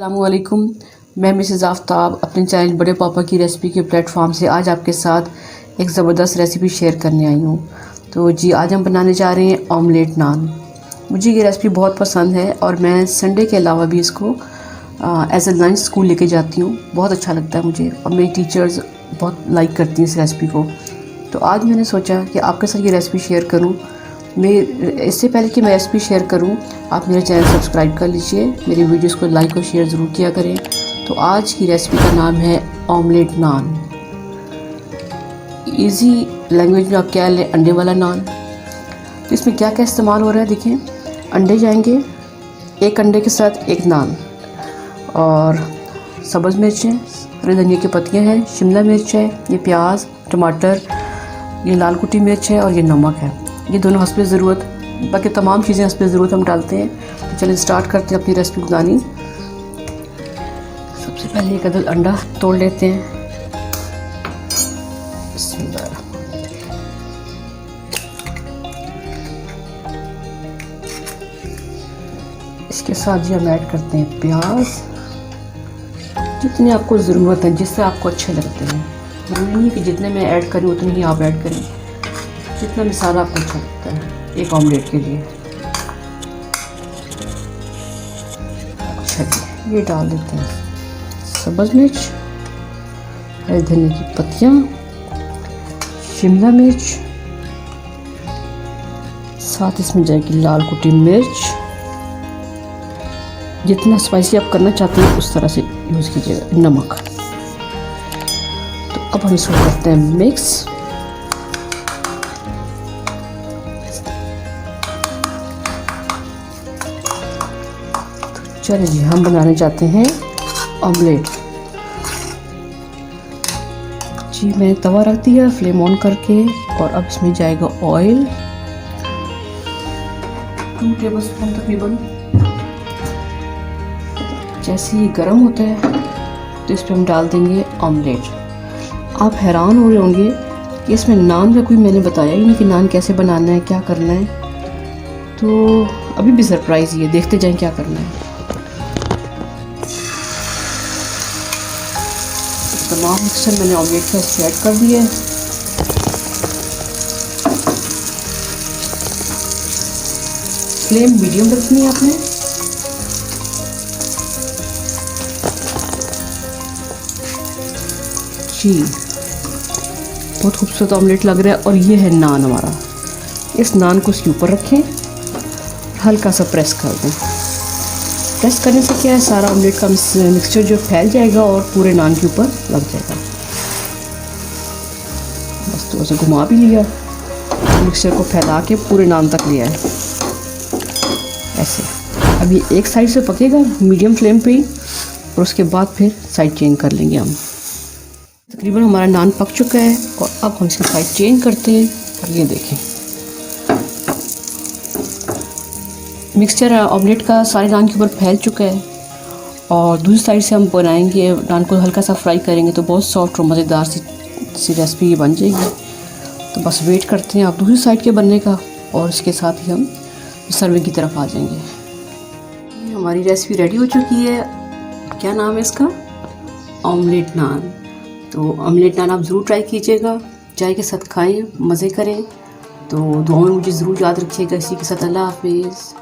अस्सलामुअलैकुम। मैं मिसेज़ आफ्ताब अपने चैनल बड़े पापा की रेसिपी के प्लेटफॉर्म से आज आपके साथ एक ज़बरदस्त रेसिपी शेयर करने आई हूँ। तो जी आज हम बनाने जा रहे हैं ऑमलेट नान। मुझे ये रेसिपी बहुत पसंद है और मैं संडे के अलावा भी इसको एज ए लंच स्कूल लेके जाती हूँ। बहुत अच्छा लगता है मुझे और मेरी टीचर्स बहुत लाइक करती हैं इस रेसिपी को। तो आज मैंने सोचा कि आपके साथ ये रेसिपी शेयर करूँ। इससे पहले कि मैं रेसिपी शेयर करूं, आप मेरे चैनल सब्सक्राइब कर लीजिए, मेरी वीडियोस को लाइक और शेयर ज़रूर किया करें। तो आज की रेसिपी का नाम है ऑमलेट नान। इजी लैंग्वेज में आप क्या लें, अंडे वाला नान। तो इसमें क्या क्या इस्तेमाल हो रहा है देखिए। अंडे जाएंगे, एक अंडे के साथ एक नान, और सब्ज़ मिर्च है, हरे धनिया की पत्तियाँ हैं, शिमला मिर्च है, ये प्याज, टमाटर, ये लाल कुटी मिर्च है और ये नमक है। ये दोनों हस्बे ज़रूरत, बाकी तमाम चीज़ें हस्बे ज़रूरत हम डालते हैं। तो चलिए स्टार्ट करते हैं अपनी रेसिपी बनानी। सबसे पहले एक अदद अंडा तोड़ लेते हैं। इसके साथ जी हम ऐड करते हैं प्याज, जितनी आपको ज़रूरत है, जिससे आपको अच्छे लगते हैं। ज़रूरी नहीं कि जितने मैं ऐड करूँ उतने ही आप ऐड करें, जितना मसाला आपको अच्छा लगता है एक ऑमलेट के लिए। अच्छा जी, ये डाल देते हैं सब्ज़ मिर्च, हरे धनिया की पत्तियाँ, शिमला मिर्च, साथ इसमें जाएगी लाल कुटी मिर्च। जितना स्पाइसी आप करना चाहते हैं उस तरह से यूज़ कीजिएगा। नमक। तो अब हम इसको करते हैं मिक्स। चलिए जी, हम बनाने जाते हैं ऑमलेट। जी मैंने तवा रख दिया फ्लेम ऑन करके, और अब इसमें जाएगा ऑयल 2 टेबलस्पून तकरीबन। जैसे ही गर्म होता है तो इस पर हम डाल देंगे ऑमलेट। आप हैरान हो रहे होंगे कि इसमें नान का कोई मैंने बताया ही नहीं कि नान कैसे बनाना है, क्या करना है। तो अभी भी सरप्राइज़ ही है, देखते जाएं क्या करना है। तमाम मिक्सचर मैंने ऑमलेट का इसमें ऐड कर दिया है। फ्लेम मीडियम रखनी है आपने। जी बहुत खूबसूरत ऑमलेट लग रहा है। और ये है नान हमारा। इस नान को इसके ऊपर रखें, हल्का सा प्रेस कर दें। प्रेस करने से क्या है, सारा ऑमलेट का मिक्सचर जो फैल जाएगा और पूरे नान के ऊपर लग जाएगा। बस थोड़ा सा घुमा भी लिया, मिक्सचर को फैला के पूरे नान तक लिया है ऐसे। अब ये एक साइड से पकेगा मीडियम फ्लेम पे ही, और उसके बाद फिर साइड चेंज कर लेंगे हम। तकरीबन हमारा नान पक चुका है और अब हम इसकी साइड चेंज करते हैं। और ये देखें, मिक्सचर ऑमलेट का सारे नान के ऊपर फैल चुका है। और दूसरी साइड से हम बनाएंगे, नान को हल्का सा फ्राई करेंगे तो बहुत सॉफ्ट और मज़ेदार सी रेसिपी बन जाएगी। तो बस वेट करते हैं आप दूसरी साइड के बनने का, और इसके साथ ही हम सर्विंग की तरफ आ जाएंगे। हमारी रेसिपी रेडी हो चुकी है। क्या नाम है इसका? ऑमलेट नान। तो ऑमलेट नान आप ज़रूर ट्राई कीजिएगा, चाय के साथ खाएं, मज़े करें। तो दुआओं में मुझे ज़रूर याद रखिएगा। इसी के साथ अल्लाह हाफिज़।